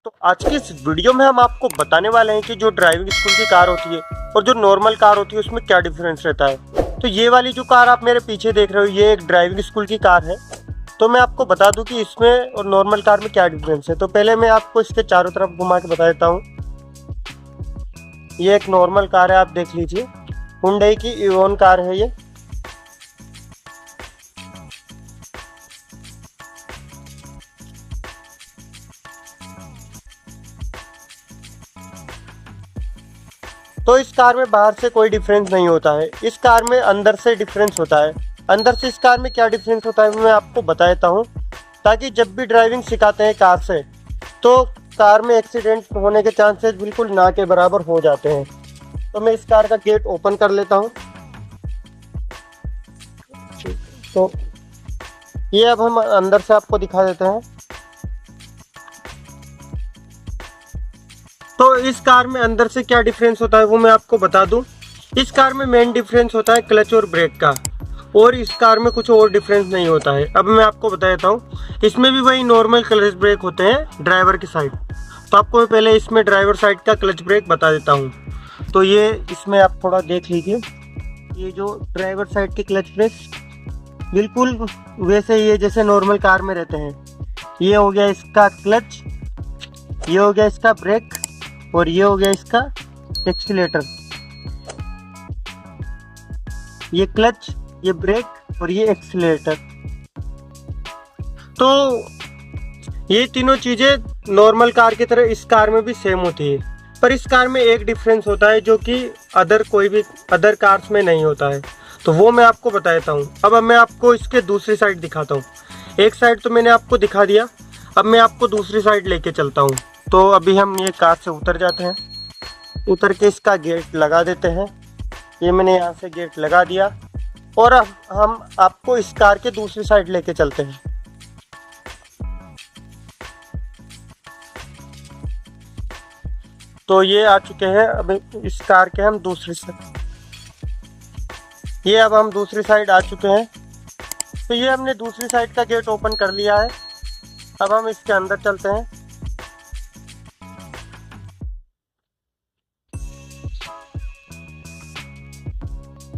तो आज की इस वीडियो में हम आपको बताने वाले हैं कि जो ड्राइविंग स्कूल की कार होती है और जो नॉर्मल कार होती है उसमें क्या डिफरेंस रहता है। तो ये वाली जो कार आप मेरे पीछे देख रहे हो ये एक ड्राइविंग स्कूल की कार है। तो मैं आपको बता दूं कि इसमें और नॉर्मल कार में क्या डिफरेंस है। तो पहले मैं आपको इसके चारों तरफ घुमा के बता देता हूँ। ये एक नॉर्मल कार है, आप देख लीजिए, हुंडई की इवोन कार है ये। तो इस कार में बाहर से कोई डिफरेंस नहीं होता है, इस कार में अंदर से डिफरेंस होता है। अंदर से इस कार में क्या डिफरेंस होता है मैं आपको बता देता हूँ, ताकि जब भी ड्राइविंग सिखाते हैं कार से तो कार में एक्सीडेंट होने के चांसेस बिल्कुल ना के बराबर हो जाते हैं। तो मैं इस कार का गेट ओपन कर लेता हूँ। तो ये अब हम अंदर से आपको दिखा देते हैं। तो इस कार में अंदर से क्या डिफरेंस होता है वो मैं आपको बता दूं। इस कार में मेन डिफरेंस होता है क्लच और ब्रेक का, और इस कार में कुछ और डिफरेंस नहीं होता है। अब मैं आपको बता देता हूँ, इसमें भी वही नॉर्मल क्लच ब्रेक होते हैं ड्राइवर की साइड। तो आपको मैं पहले इसमें ड्राइवर साइड का क्लच ब्रेक बता देता हूँ। तो ये इसमें आप थोड़ा देख लीजिए, ये जो ड्राइवर साइड के क्लच ब्रेक बिल्कुल वैसे ही है जैसे नॉर्मल कार में रहते हैं। ये हो गया इसका क्लच, ये हो गया इसका ब्रेक, और ये हो गया इसका एक्सीलेटर। ये क्लच, ये ब्रेक और ये एक्सीलेटर। तो ये तीनों चीजें नॉर्मल कार की तरह इस कार में भी सेम होती है, पर इस कार में एक डिफरेंस होता है जो कि कोई भी अदर कार्स में नहीं होता है। तो वो मैं आपको बता देता हूँ। अब मैं आपको इसके दूसरी साइड दिखाता हूँ। एक साइड तो मैंने आपको दिखा दिया, अब मैं आपको दूसरी साइड लेके चलता हूँ। तो अभी हम ये कार से उतर जाते हैं, उतर के इसका गेट लगा देते हैं। ये मैंने यहाँ से गेट लगा दिया, और अब हम आपको इस कार के दूसरी साइड लेके चलते हैं। तो ये आ चुके हैं अब इस कार के हम दूसरी साइड। ये अब हम दूसरी साइड आ चुके हैं। तो ये हमने दूसरी साइड का गेट ओपन कर लिया है। अब हम इसके अंदर चलते हैं।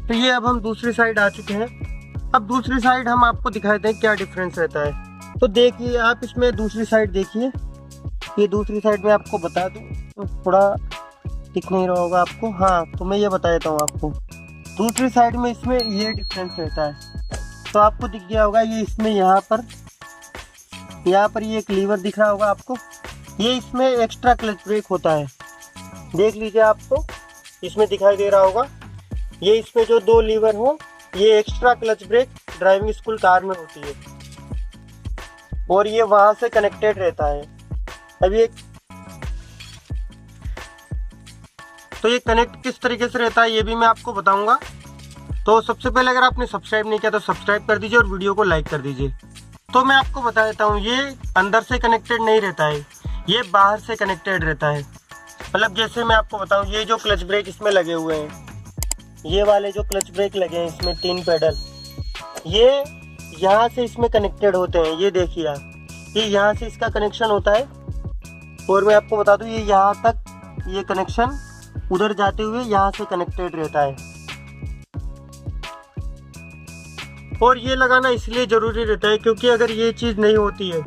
तो ये अब हम दूसरी साइड आ चुके हैं। अब दूसरी साइड हम आपको दिखाई दें क्या डिफरेंस रहता है। तो देखिए आप इसमें दूसरी साइड देखिए, ये दूसरी साइड में आपको बता दूं, तो थोड़ा दिख नहीं रहा होगा आपको। हाँ, तो मैं ये बता देता हूँ आपको। दूसरी साइड में इसमें ये डिफरेंस रहता है। तो आपको दिख गया होगा, ये इसमें यहाँ पर ये एक लीवर दिख रहा होगा आपको। ये इसमें एक्स्ट्रा क्लच ब्रेक होता है, देख लीजिए, आपको इसमें दिखाई दे रहा होगा। ये इसमें जो दो लीवर हो, ये extra clutch brake driving school car में होती है, और ये वहां से कनेक्टेड रहता है। अब ये तो ये कनेक्ट किस तरीके से रहता है ये भी मैं आपको बताऊंगा। तो सबसे पहले अगर आपने सब्सक्राइब नहीं किया तो सब्सक्राइब कर दीजिए और वीडियो को लाइक कर दीजिए। तो मैं आपको बता देता हूँ, ये अंदर से कनेक्टेड नहीं रहता है, ये बाहर से कनेक्टेड रहता है। मतलब जैसे मैं आपको बताऊँ, ये जो क्लच ब्रेक इसमें लगे हुए हैं, ये वाले जो क्लच ब्रेक लगे हैं इसमें 3 पेडल, ये यहाँ से इसमें कनेक्टेड होते हैं। ये देखिए आप, ये यहाँ से इसका कनेक्शन होता है, और मैं आपको बता दूं ये यहाँ तक ये कनेक्शन उधर जाते हुए यहाँ से कनेक्टेड रहता है। और ये लगाना इसलिए ज़रूरी रहता है क्योंकि अगर ये चीज़ नहीं होती है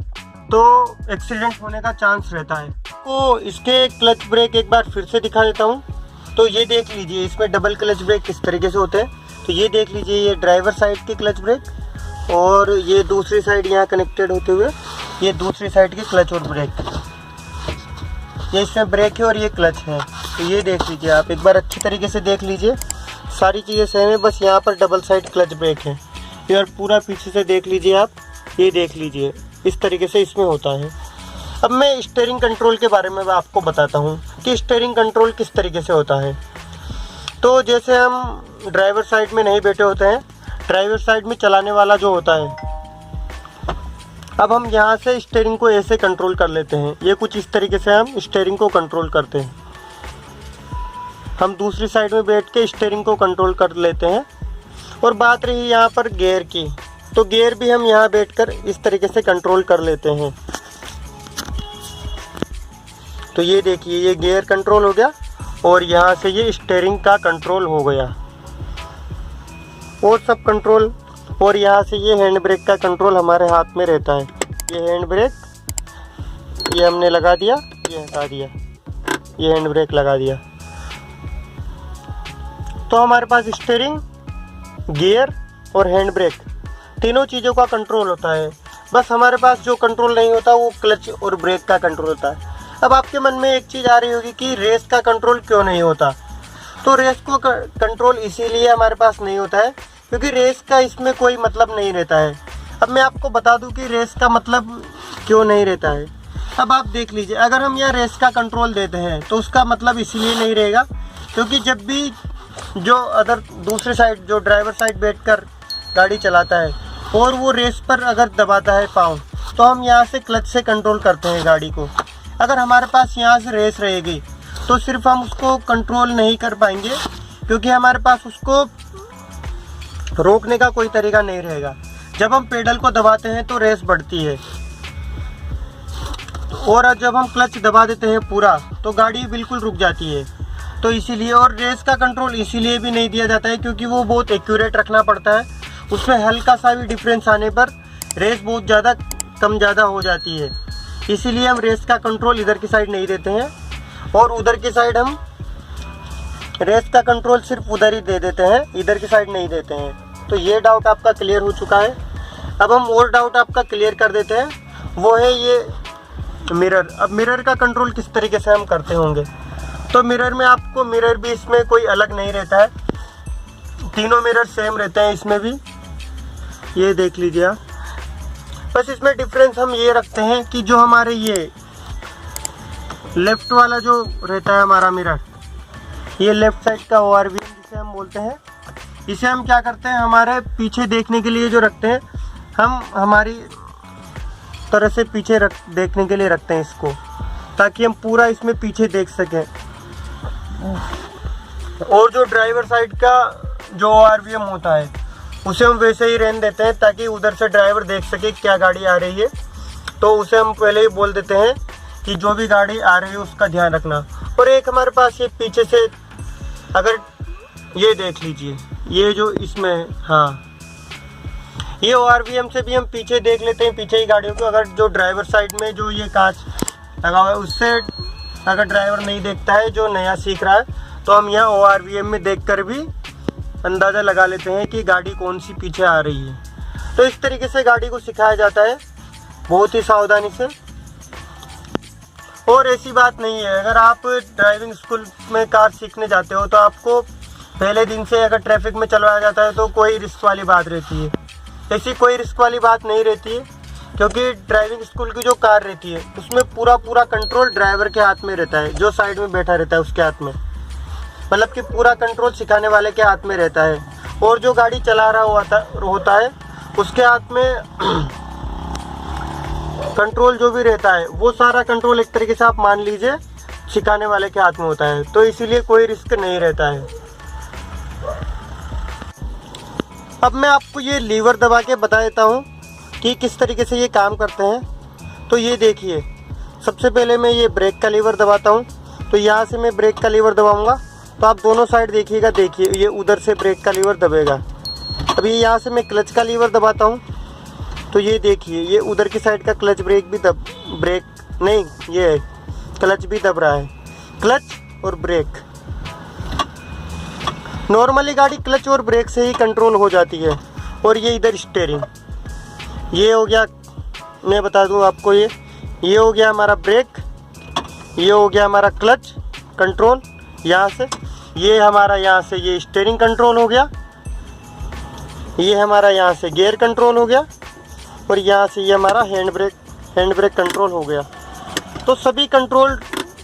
तो एक्सीडेंट होने का चांस रहता है। तो इसके क्लच ब्रेक एक बार फिर से दिखा देता हूँ। तो ये देख लीजिए, इसमें डबल क्लच ब्रेक किस तरीके से होते हैं। तो ये देख लीजिए, ये ड्राइवर साइड के क्लच ब्रेक, और ये दूसरी साइड यहाँ कनेक्टेड होते हुए ये दूसरी साइड के क्लच और ब्रेक। ये इसमें ब्रेक है और ये क्लच है। तो ये देख लीजिए, आप एक बार अच्छी तरीके से देख लीजिए, सारी चीज़ें सेम है, बस यहाँ पर डबल साइड क्लच ब्रेक है। ये और पूरा पीछे से देख लीजिए आप, ये देख लीजिए, इस तरीके से इसमें होता है। अब मैं स्टीयरिंग कंट्रोल के बारे में आपको बताता हूँ कि स्टीयरिंग कंट्रोल किस तरीके से होता है। तो जैसे हम ड्राइवर साइड में नहीं बैठे होते हैं, ड्राइवर साइड में चलाने वाला जो होता है, अब हम यहाँ से स्टीयरिंग को ऐसे कंट्रोल कर लेते हैं। ये कुछ इस तरीके से हम स्टीयरिंग को कंट्रोल करते हैं। हम दूसरी साइड में बैठ के स्टीयरिंग को कंट्रोल कर लेते हैं। और बात रही यहाँ पर गियर की, तो गियर भी हम यहाँ बैठकर इस तरीके से कंट्रोल कर लेते हैं। तो ये देखिए ये गियर कंट्रोल हो गया और यहाँ से ये स्टीयरिंग का कंट्रोल हो गया और सब कंट्रोल। और यहाँ से ये हैंड ब्रेक का कंट्रोल हमारे हाथ में रहता है। ये हैंड ब्रेक ये हमने लगा दिया, ये हटा दिया, ये हैंड ब्रेक लगा दिया। तो हमारे पास स्टीयरिंग, गियर और हैंड ब्रेक तीनों चीज़ों का कंट्रोल होता है। बस हमारे पास जो कंट्रोल नहीं होता वो क्लच और ब्रेक का कंट्रोल होता है। अब आपके मन में एक चीज़ आ रही होगी कि रेस का कंट्रोल क्यों नहीं होता। तो रेस को कंट्रोल इसीलिए हमारे पास नहीं होता है क्योंकि रेस का इसमें कोई मतलब नहीं रहता है। अब मैं आपको बता दूं कि रेस का मतलब क्यों नहीं रहता है। अब आप देख लीजिए, अगर हम यहाँ रेस का कंट्रोल देते हैं तो उसका मतलब इसलिए नहीं रहेगा क्योंकि जब भी जो अदर दूसरे साइड जो ड्राइवर साइड बैठकर गाड़ी चलाता है और वो रेस पर अगर दबाता है पाँव, तो हम यहाँ से क्लच से कंट्रोल करते हैं गाड़ी को। अगर हमारे पास यहाँ से रेस रहेगी तो सिर्फ हम उसको कंट्रोल नहीं कर पाएंगे क्योंकि हमारे पास उसको रोकने का कोई तरीका नहीं रहेगा। जब हम पेडल को दबाते हैं तो रेस बढ़ती है और जब हम क्लच दबा देते हैं पूरा तो गाड़ी बिल्कुल रुक जाती है। तो इसीलिए, और रेस का कंट्रोल इसीलिए भी नहीं दिया जाता है क्योंकि वो बहुत एक्यूरेट रखना पड़ता है। उसमें हल्का सा भी डिफरेंस आने पर रेस बहुत ज़्यादा कम ज़्यादा हो जाती है। इसीलिए हम रेस का कंट्रोल इधर की साइड नहीं देते हैं और उधर की साइड हम रेस का कंट्रोल सिर्फ उधर ही दे देते हैं, इधर की साइड नहीं देते हैं। तो ये डाउट आपका क्लियर हो चुका है। अब हम और डाउट आपका क्लियर कर देते हैं, वो है ये मिरर। अब मिरर का कंट्रोल किस तरीके से हम करते होंगे। तो मिरर में आपको मिरर भी इसमें कोई अलग नहीं रहता है, तीनों मिरर सेम रहते हैं इसमें भी, ये देख लीजिए आप। बस इसमें डिफरेंस हम ये रखते हैं कि जो हमारे ये लेफ़्ट वाला जो रहता है हमारा मिरर, ये लेफ़्ट साइड का ORVM जिसे हम बोलते हैं, इसे हम क्या करते हैं हमारे पीछे देखने के लिए जो रखते हैं, हम हमारी तरह से पीछे देखने के लिए रखते हैं इसको, ताकि हम पूरा इसमें पीछे देख सकें। और जो ड्राइवर साइड का जो ORVM होता है उसे हम वैसे ही रहने देते हैं ताकि उधर से ड्राइवर देख सके क्या गाड़ी आ रही है। तो उसे हम पहले ही बोल देते हैं कि जो भी गाड़ी आ रही है उसका ध्यान रखना। और एक हमारे पास ये पीछे से, अगर ये देख लीजिए, ये जो इसमें, हाँ, ये ORVM से भी हम पीछे देख लेते हैं पीछे ही गाड़ियों को। अगर जो ड्राइवर साइड में जो ये कांच लगा हुआ है उससे अगर ड्राइवर नहीं देखता है जो नया सीख रहा है, तो हम यहाँ ORVM में देखकर भी अंदाज़ा लगा लेते हैं कि गाड़ी कौन सी पीछे आ रही है। तो इस तरीके से गाड़ी को सिखाया जाता है बहुत ही सावधानी से। और ऐसी बात नहीं है, अगर आप ड्राइविंग स्कूल में कार सीखने जाते हो तो आपको पहले दिन से अगर ट्रैफिक में चलवाया जाता है तो कोई रिस्क वाली बात रहती है। ऐसी कोई रिस्क वाली बात नहीं रहती है क्योंकि ड्राइविंग स्कूल की जो कार रहती है उसमें पूरा कंट्रोल ड्राइवर के हाथ में रहता है, जो साइड में बैठा रहता है उसके हाथ में, मतलब कि पूरा कंट्रोल सिखाने वाले के हाथ में रहता है। और जो गाड़ी चला रहा होता है उसके हाथ में कंट्रोल जो भी रहता है वो सारा कंट्रोल एक तरीके से आप मान लीजिए सिखाने वाले के हाथ में होता है। तो इसीलिए कोई रिस्क नहीं रहता है। अब मैं आपको ये लीवर दबा के बता देता हूँ कि किस तरीके से ये काम करते हैं। तो ये देखिए, सबसे पहले मैं ये ब्रेक का लीवर दबाता हूँ। तो यहाँ से मैं ब्रेक का लीवर दबाऊँगा तो आप दोनों साइड देखिएगा, देखिए ये उधर से ब्रेक का लीवर दबेगा। अभी यहाँ से मैं क्लच का लीवर दबाता हूँ तो ये देखिए ये उधर की साइड का क्लच ये क्लच भी दब रहा है, क्लच और ब्रेक। नॉर्मली गाड़ी क्लच और ब्रेक से ही कंट्रोल हो जाती है। और ये इधर स्टीयरिंग, ये हो गया, मैं बता दूं आपको, ये हो गया हमारा ब्रेक, ये हो गया हमारा क्लच कंट्रोल यहाँ से, ये हमारा यहाँ से ये स्टीयरिंग कंट्रोल हो गया, ये हमारा यहाँ से गियर कंट्रोल हो गया और यहाँ से ये हमारा हैंड ब्रेक कंट्रोल हो गया। तो सभी कंट्रोल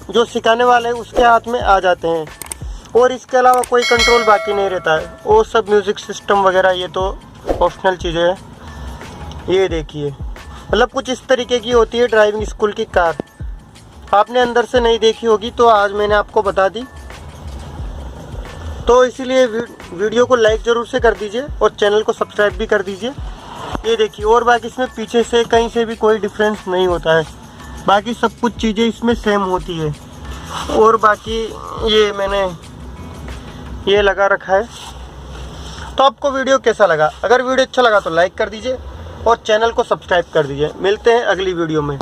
जो सिखाने वाले हैं उसके हाथ में आ जाते हैं और इसके अलावा कोई कंट्रोल बाकी नहीं रहता है। वो सब म्यूज़िक सिस्टम वगैरह ये तो ऑप्शनल चीज़ें हैं। ये देखिए, मतलब कुछ इस तरीके की होती है ड्राइविंग स्कूल की कार। आपने अंदर से नहीं देखी होगी तो आज मैंने आपको बता दी। तो इसीलिए वीडियो को लाइक ज़रूर से कर दीजिए और चैनल को सब्सक्राइब भी कर दीजिए। ये देखिए, और बाकी इसमें पीछे से कहीं से भी कोई डिफरेंस नहीं होता है। बाकी सब कुछ चीज़ें इसमें सेम होती है। और बाकी ये मैंने ये लगा रखा है। तो आपको वीडियो कैसा लगा? अगर वीडियो अच्छा लगा तो लाइक कर दीजिए और चैनल को सब्सक्राइब कर दीजिए। मिलते हैं अगली वीडियो में।